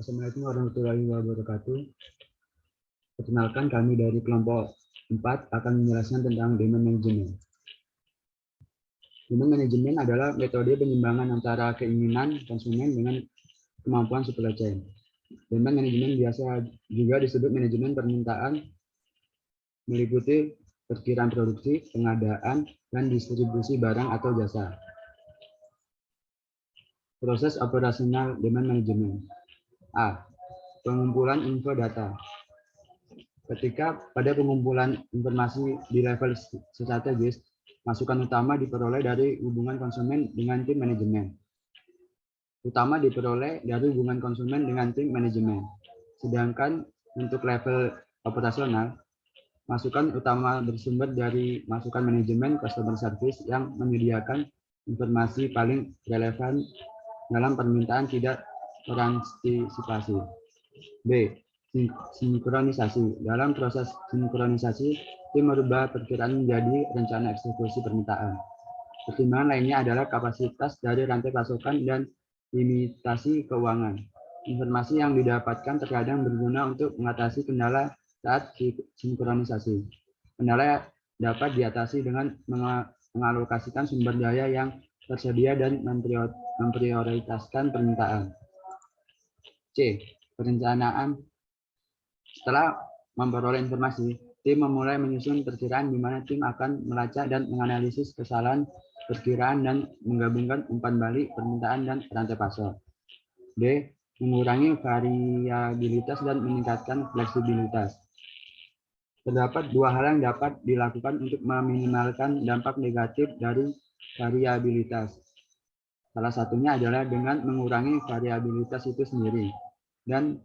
Assalamualaikum warahmatullahi wabarakatuh. Perkenalkan, kami dari kelompok 4 akan menjelaskan tentang demand management. Demand management adalah metode penyimbangan antara keinginan konsumen dengan kemampuan supply chain. Demand management biasa juga disebut manajemen permintaan, meliputi perkiraan produksi, pengadaan, dan distribusi barang atau jasa. Proses operasional demand management. A. Pengumpulan info data. Ketika pada pengumpulan informasi di level strategis, masukan utama diperoleh dari hubungan konsumen dengan tim manajemen. Sedangkan untuk level operasional, masukan utama bersumber dari masukan manajemen customer service yang menyediakan informasi paling relevan dalam permintaan tidak terantisipasi. B. Sinkronisasi. Dalam proses sinkronisasi, tim merubah perkiraan menjadi rencana eksekusi permintaan. Pertimbangan lainnya adalah kapasitas dari rantai pasokan dan limitasi keuangan. Informasi yang didapatkan terkadang berguna untuk mengatasi kendala saat sinkronisasi. Kendala dapat diatasi dengan mengalokasikan sumber daya yang tersedia dan memprioritaskan permintaan. C. Perencanaan. Setelah memperoleh informasi, tim memulai menyusun perkiraan di mana tim akan melacak dan menganalisis kesalahan perkiraan dan menggabungkan umpan balik permintaan dan rantai pasok. D. Mengurangi variabilitas dan meningkatkan fleksibilitas. Terdapat dua hal yang dapat dilakukan untuk meminimalkan dampak negatif dari variabilitas. Salah satunya adalah dengan mengurangi variabilitas itu sendiri, dan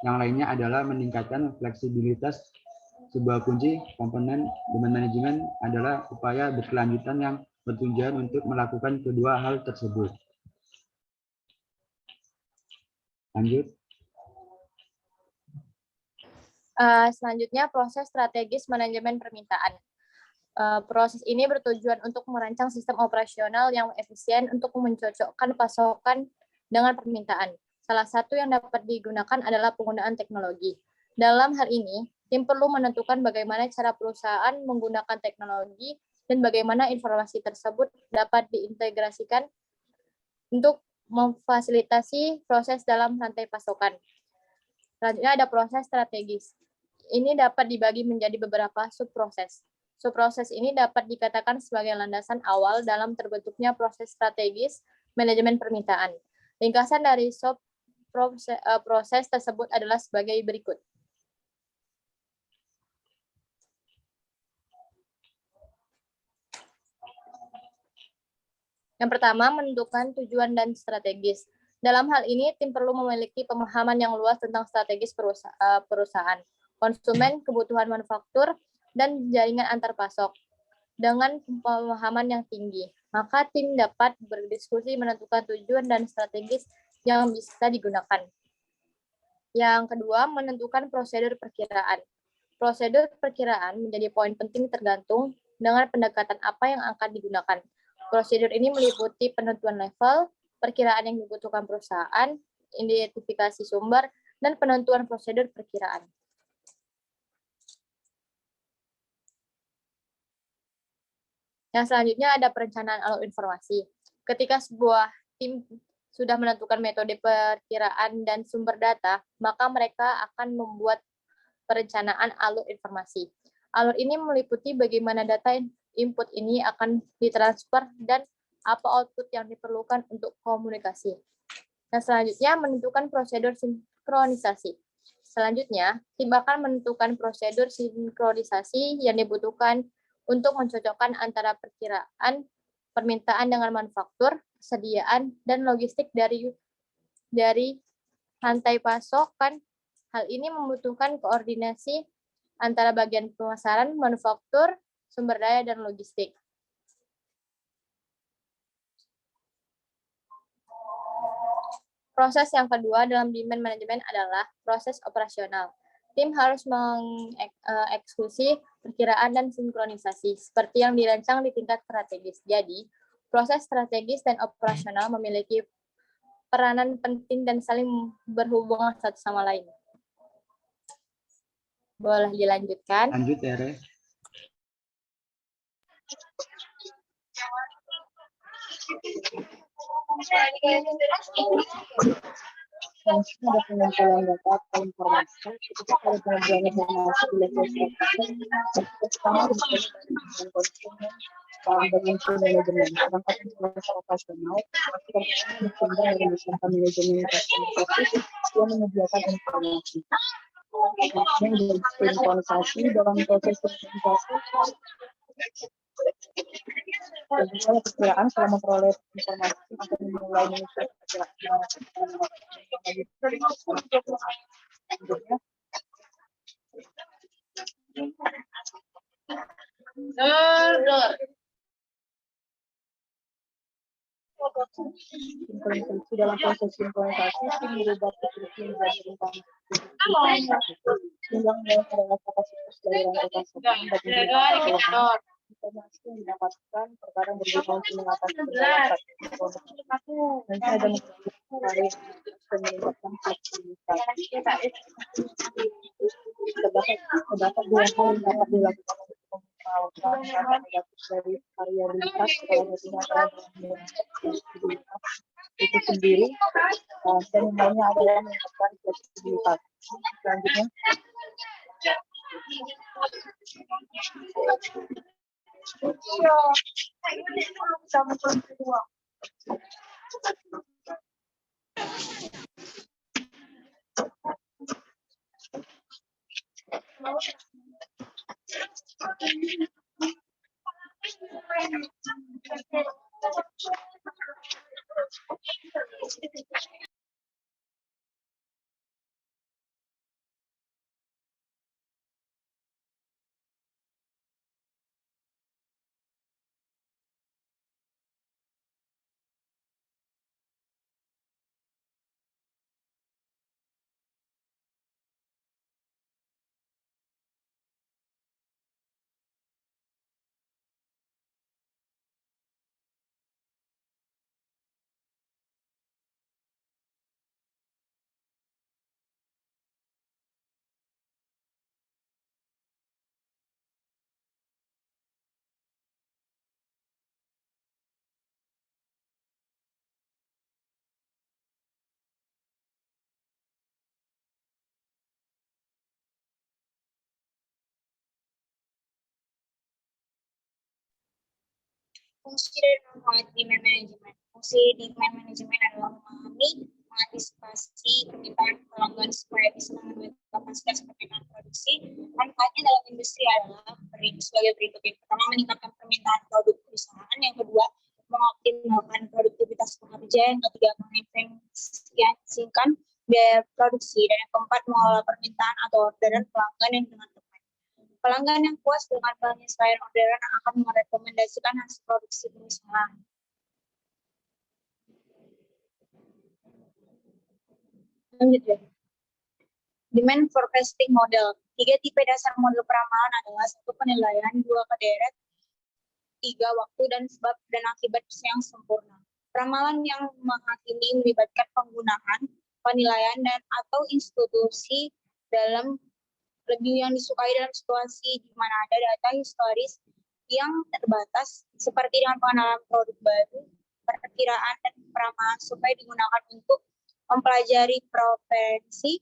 yang lainnya adalah meningkatkan fleksibilitas. Sebuah kunci komponen demand management adalah upaya berkelanjutan yang bertujuan untuk melakukan kedua hal tersebut. Lanjut. Selanjutnya, proses strategis manajemen permintaan. Proses ini bertujuan untuk merancang sistem operasional yang efisien untuk mencocokkan pasokan dengan permintaan. Salah satu yang dapat digunakan adalah penggunaan teknologi. Dalam hal ini, tim perlu menentukan bagaimana cara perusahaan menggunakan teknologi dan bagaimana informasi tersebut dapat diintegrasikan untuk memfasilitasi proses dalam rantai pasokan. Selanjutnya ada proses strategis. Ini dapat dibagi menjadi beberapa subproses. Subproses ini dapat dikatakan sebagai landasan awal dalam terbentuknya proses strategis manajemen permintaan. Ringkasan dari proses tersebut adalah sebagai berikut. Yang pertama, menentukan tujuan dan strategis. Dalam hal ini, tim perlu memiliki pemahaman yang luas tentang strategis perusahaan, konsumen, kebutuhan manufaktur, dan jaringan antar pasok. Dengan pemahaman yang tinggi, maka tim dapat berdiskusi menentukan tujuan dan strategis yang bisa digunakan. Yang kedua, menentukan prosedur perkiraan. Prosedur perkiraan menjadi poin penting tergantung dengan pendekatan apa yang akan digunakan. Prosedur ini meliputi penentuan level, perkiraan yang dibutuhkan perusahaan, identifikasi sumber, dan penentuan prosedur perkiraan. Yang selanjutnya ada perencanaan alur informasi. Ketika sebuah tim sudah menentukan metode perkiraan dan sumber data, maka mereka akan membuat perencanaan alur informasi. Alur ini meliputi bagaimana data input ini akan ditransfer dan apa output yang diperlukan untuk komunikasi. Yang selanjutnya menentukan prosedur sinkronisasi. Selanjutnya, tim akan menentukan prosedur sinkronisasi yang dibutuhkan untuk mencocokkan antara perkiraan permintaan dengan manufaktur, persediaan, dan logistik dari rantai pasokan. Hal ini membutuhkan koordinasi antara bagian pemasaran, manufaktur, sumber daya, dan logistik. Proses yang kedua dalam demand management adalah proses operasional. Tim harus mengeksekusi perkiraan dan sinkronisasi seperti yang dirancang di tingkat strategis. Jadi, proses strategis dan operasional memiliki peranan penting dan saling berhubungan satu sama lain. Boleh dilanjutkan? Lanjut, Tere. Selanjutnya ada pengumpulan data atau informasi. Ketika ada pengumpulan informasi di level strategi, pertama dengan konsumen dan muncul manajemen. Perangkat informasi operasional, pertama bersumber dari masyarakat manajemen investasi yang menyediakan informasi. Selanjutnya dari sinkronisasi dalam proses sinkronisasi. Misalnya perkiraan selama memperoleh informasi akan memulai menyusun perkiraan. Sinkronisasi dalam proses sinkronisasi merubah deskripsi menjadi informasi. Tinggal adalah kapasitas dari rangkaian sistem dan informasi yang didapatkan terkadang berguna untuk mengatasi kendala nanti ada mencari dan meningkatkan fleksibilitas. Terdapat dua hal yang dapat dilakukan untuk memperoleh negatif dari variabilitas kalau adalah fleksibilitas itu sendiri dan yang lainnya adalah meningkatkan fleksibilitas. Selanjutnya Fungsi dan manfaat demand management. Fungsi demand management adalah memahami, mengantisipasi permintaan pelanggan supaya bisa memenuhi kapasitas permintaan produksi. Manfaatnya dalam industri adalah sebagai berikut. Yang pertama, meningkatkan permintaan produk perusahaan. Yang kedua, mengoptimalkan produktivitas pekerja. Yang ketiga, mengefisiensikan biaya produksi. Dan yang keempat, mengelola permintaan atau orderan pelanggan yang dengan tepat. Pelanggan yang puas dengan penyesuaian orderan akan merekomendasikan hasil produksi perusahaan. Lanjut. Demand forecasting model. 3 tipe dasar model peramalan adalah 1 penilaian, 2 kederet, 3 waktu dan sebab dan akibat yang sempurna. Peramalan yang menghakimi melibatkan penggunaan, penilaian dan atau institusi dalam lebih yang disukai dalam situasi di mana ada data historis yang terbatas seperti dengan pengenalan produk baru, perkiraan dan peramalan supaya digunakan untuk mempelajari preferensi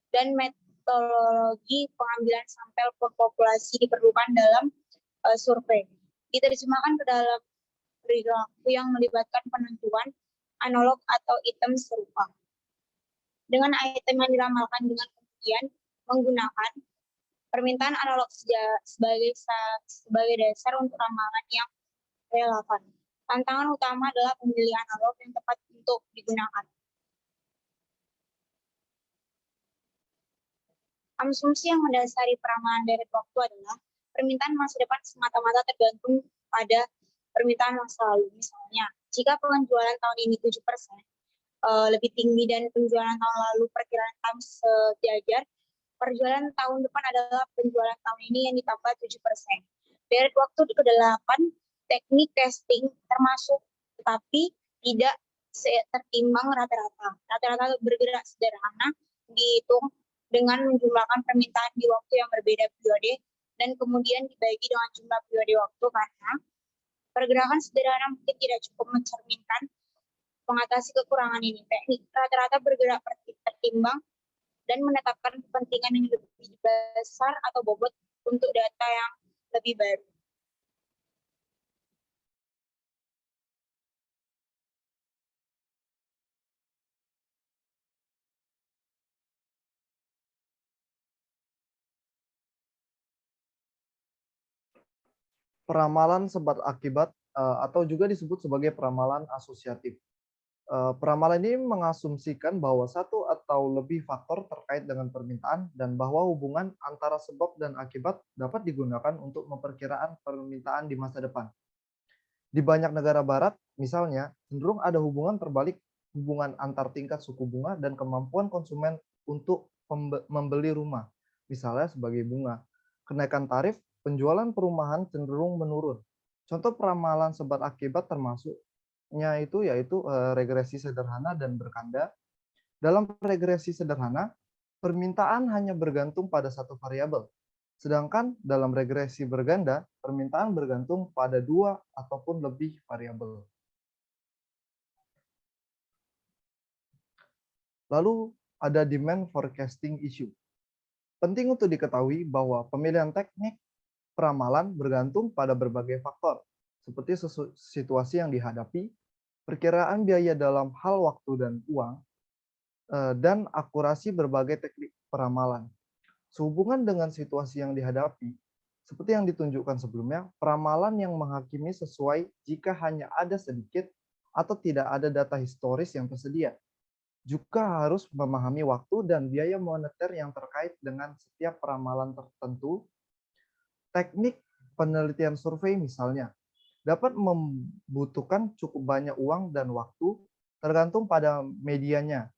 dan metodologi pengambilan sampel populasi diperlukan dalam survei. Diterjemahkan ke dalam perilaku yang melibatkan penentuan analog atau item serupa. Dengan item yang diramalkan dengan kemudian menggunakan permintaan analog sebagai dasar untuk ramalan yang relevan. Tantangan utama adalah pemilihan analog yang tepat untuk digunakan. Asumsi yang mendasari peramalan deret waktu adalah permintaan masa depan semata-mata tergantung pada permintaan masa lalu. Misalnya, jika penjualan tahun ini 7% lebih tinggi dan penjualan tahun lalu perkiraan tahun sejajar, penjualan tahun depan adalah penjualan tahun ini yang ditambah 7%. Deret waktu ke-8, teknik testing termasuk, tetapi tidak tertimbang rata-rata. Rata-rata bergerak sederhana dihitung dengan menjumlahkan permintaan di waktu yang berbeda periode dan kemudian dibagi dengan jumlah periode waktu, karena pergerakan sederhana mungkin tidak cukup mencerminkan mengatasi kekurangan ini. Teknik rata-rata bergerak tertimbang dan menetapkan kepentingan yang lebih besar atau bobot untuk data yang lebih baru. Peramalan sebab akibat atau juga disebut sebagai peramalan asosiatif. Peramalan ini mengasumsikan bahwa satu atau lebih faktor terkait dengan permintaan dan bahwa hubungan antara sebab dan akibat dapat digunakan untuk memperkiraan permintaan di masa depan. Di banyak negara barat, misalnya, cenderung ada hubungan terbalik hubungan antar tingkat suku bunga dan kemampuan konsumen untuk membeli rumah. Misalnya sebagai bunga. Kenaikan tarif, penjualan perumahan cenderung menurun. Contoh peramalan sebab akibat termasuknya yaitu regresi sederhana dan berkanda. Dalam regresi sederhana, permintaan hanya bergantung pada satu variabel. Sedangkan dalam regresi berganda, permintaan bergantung pada 2 ataupun lebih variabel. Lalu ada demand forecasting issue. Penting untuk diketahui bahwa pemilihan teknik peramalan bergantung pada berbagai faktor, seperti situasi yang dihadapi, perkiraan biaya dalam hal waktu dan uang, dan akurasi berbagai teknik peramalan. Sehubungan dengan situasi yang dihadapi, seperti yang ditunjukkan sebelumnya, peramalan yang menghakimi sesuai jika hanya ada sedikit atau tidak ada data historis yang tersedia. Juga harus memahami waktu dan biaya moneter yang terkait dengan setiap peramalan tertentu. Teknik penelitian survei misalnya, dapat membutuhkan cukup banyak uang dan waktu tergantung pada medianya,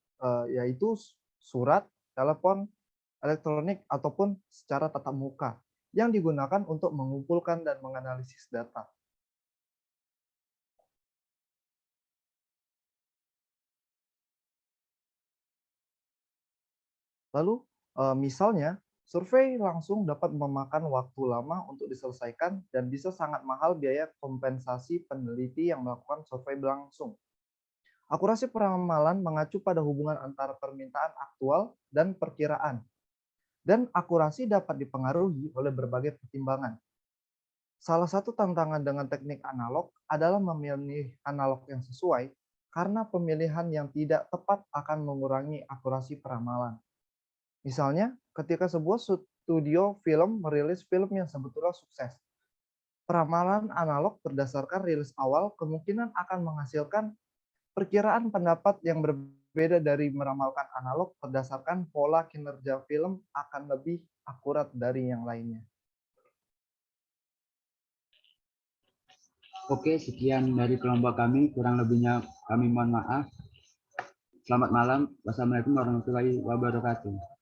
yaitu surat, telepon, elektronik, ataupun secara tatap muka yang digunakan untuk mengumpulkan dan menganalisis data. Lalu, misalnya, survei langsung dapat memakan waktu lama untuk diselesaikan dan bisa sangat mahal biaya kompensasi peneliti yang melakukan survei berlangsung. Akurasi peramalan mengacu pada hubungan antara permintaan aktual dan perkiraan. Dan akurasi dapat dipengaruhi oleh berbagai pertimbangan. Salah satu tantangan dengan teknik analog adalah memilih analog yang sesuai, karena pemilihan yang tidak tepat akan mengurangi akurasi peramalan. Misalnya, ketika sebuah studio film merilis film yang sebetulnya sukses, peramalan analog berdasarkan rilis awal kemungkinan akan menghasilkan perkiraan pendapat yang berbeda dari meramalkan analog berdasarkan pola kinerja film akan lebih akurat dari yang lainnya. Oke, sekian dari kelompok kami. Kurang lebihnya kami mohon maaf. Selamat malam. Wassalamualaikum warahmatullahi wabarakatuh.